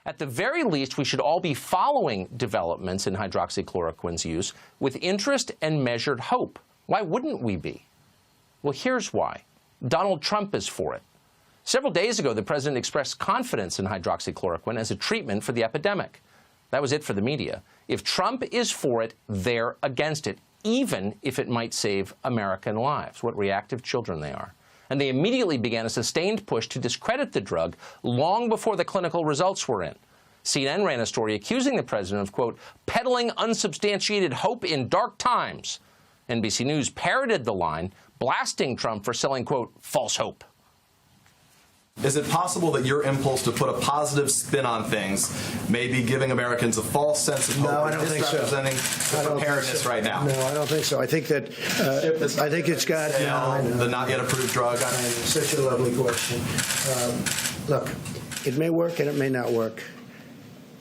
At the very least, we should all be following developments in hydroxychloroquine's use with interest and measured hope. Why wouldn't we be? Well, here's why. Donald Trump is for it. Several days ago, the president expressed confidence in hydroxychloroquine as a treatment for the epidemic. That was it for the media. If Trump is for it, they're against it, even if it might save American lives. What reactive children they are. And they immediately began a sustained push to discredit the drug long before the clinical results were in. CNN ran a story accusing the president of, quote, peddling unsubstantiated hope in dark times. NBC News parroted the line, blasting Trump for selling, quote, false hope. Is it possible that your impulse to put a positive spin on things may be giving Americans a false sense of hope? No, I don't think so. Misrepresenting the preparedness right now. No, I don't think so. I think that I think it's got the not yet approved drug. Such a lovely question. Look, it may work and it may not work,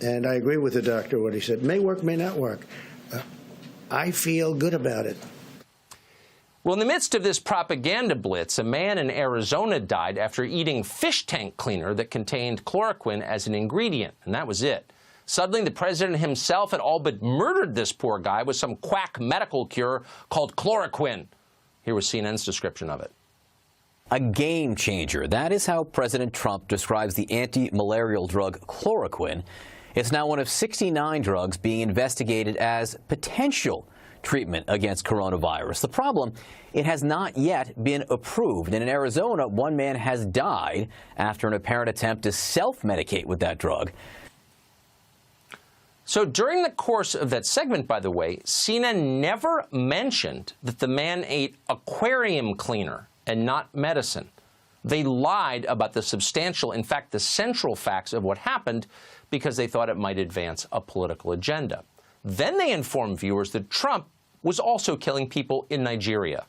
and I agree with the doctor what he said. May work, may not work. I feel good about it. Well, in the midst of this propaganda blitz, a man in Arizona died after eating fish tank cleaner that contained chloroquine as an ingredient, and that was it. Suddenly, the president himself had all but murdered this poor guy with some quack medical cure called chloroquine. Here was CNN's description of it. A game changer. That is how President Trump describes the anti-malarial drug chloroquine. It's now one of 69 drugs being investigated as potential treatment against coronavirus. The problem, it has not yet been approved. And in Arizona, one man has died after an apparent attempt to self-medicate with that drug. So during the course of that segment, by the way, CNN never mentioned that the man ate aquarium cleaner and not medicine. They lied about the substantial, in fact, the central facts of what happened because they thought it might advance a political agenda. Then they informed viewers that Trump was also killing people in Nigeria.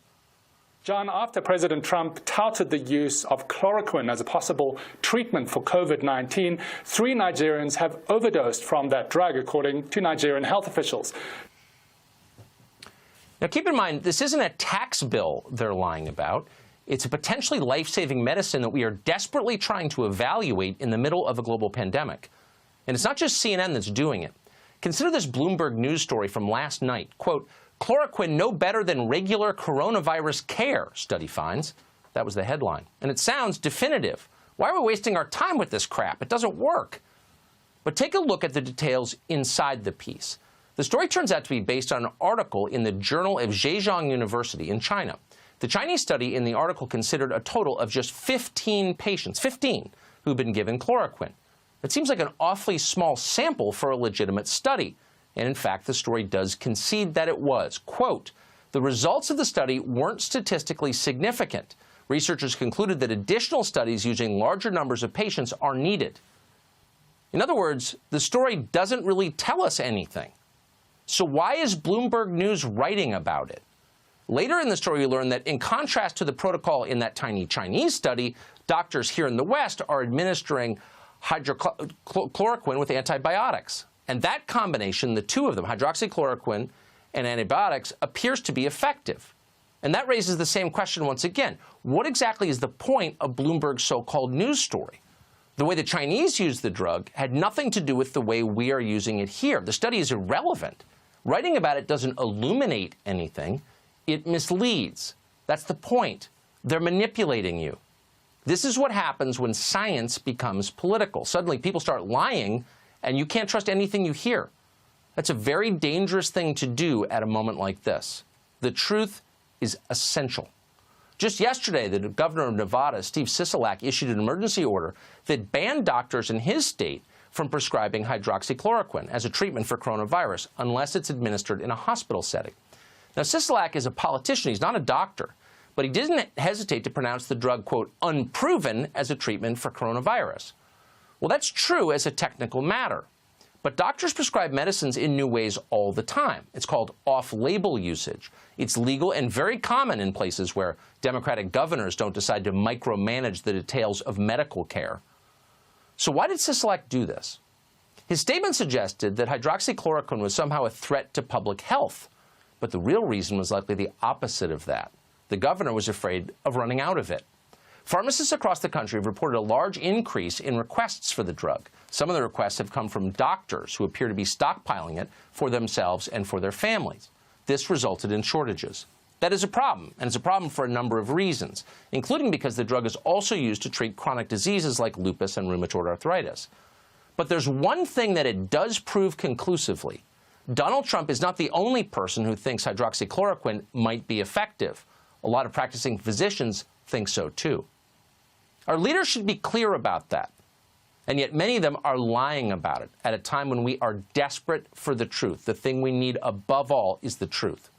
John, after President Trump touted the use of chloroquine as a possible treatment for COVID-19, 3 Nigerians have overdosed from that drug, according to Nigerian health officials. Now, keep in mind, this isn't a tax bill they're lying about. It's a potentially life-saving medicine that we are desperately trying to evaluate in the middle of a global pandemic. And it's not just CNN that's doing it. Consider this Bloomberg News story from last night. Quote, chloroquine no better than regular coronavirus care, study finds. That was the headline. And it sounds definitive. Why are we wasting our time with this crap? It doesn't work. But take a look at the details inside the piece. The story turns out to be based on an article in the Journal of Zhejiang University in China. The Chinese study in the article considered a total of just 15 patients, 15, who'd been given chloroquine. It seems like an awfully small sample for a legitimate study. And in fact, the story does concede that it was. Quote, the results of the study weren't statistically significant. Researchers concluded that additional studies using larger numbers of patients are needed. In other words, the story doesn't really tell us anything. So why is Bloomberg News writing about it? Later in the story, we learn that in contrast to the protocol in that tiny Chinese study, doctors here in the West are administering hydroxychloroquine with antibiotics. And that combination, the two of them, hydroxychloroquine and antibiotics, appears to be effective. And that raises the same question once again. What exactly is the point of Bloomberg's so-called news story? The way the Chinese used the drug had nothing to do with the way we are using it here. The study is irrelevant. Writing about it doesn't illuminate anything. It misleads. That's the point. They're manipulating you. This is what happens when science becomes political. Suddenly people start lying, and you can't trust anything you hear. That's a very dangerous thing to do at a moment like this. The truth is essential. Just yesterday, the governor of Nevada, Steve Sisolak, issued an emergency order that banned doctors in his state from prescribing hydroxychloroquine as a treatment for coronavirus unless it's administered in a hospital setting. Now, Sisolak is a politician. He's not a doctor. But he didn't hesitate to pronounce the drug, quote, unproven as a treatment for coronavirus. Well, that's true as a technical matter. But doctors prescribe medicines in new ways all the time. It's called off-label usage. It's legal and very common in places where Democratic governors don't decide to micromanage the details of medical care. So why did Sisolak do this? His statement suggested that hydroxychloroquine was somehow a threat to public health. But the real reason was likely the opposite of that. The governor was afraid of running out of it. Pharmacists across the country have reported a large increase in requests for the drug. Some of the requests have come from doctors who appear to be stockpiling it for themselves and for their families. This resulted in shortages. That is a problem, and it's a problem for a number of reasons, including because the drug is also used to treat chronic diseases like lupus and rheumatoid arthritis. But there's one thing that it does prove conclusively. Donald Trump is not the only person who thinks hydroxychloroquine might be effective. A lot of practicing physicians think so too. Our leaders should be clear about that. And yet many of them are lying about it at a time when we are desperate for the truth. The thing we need above all is the truth.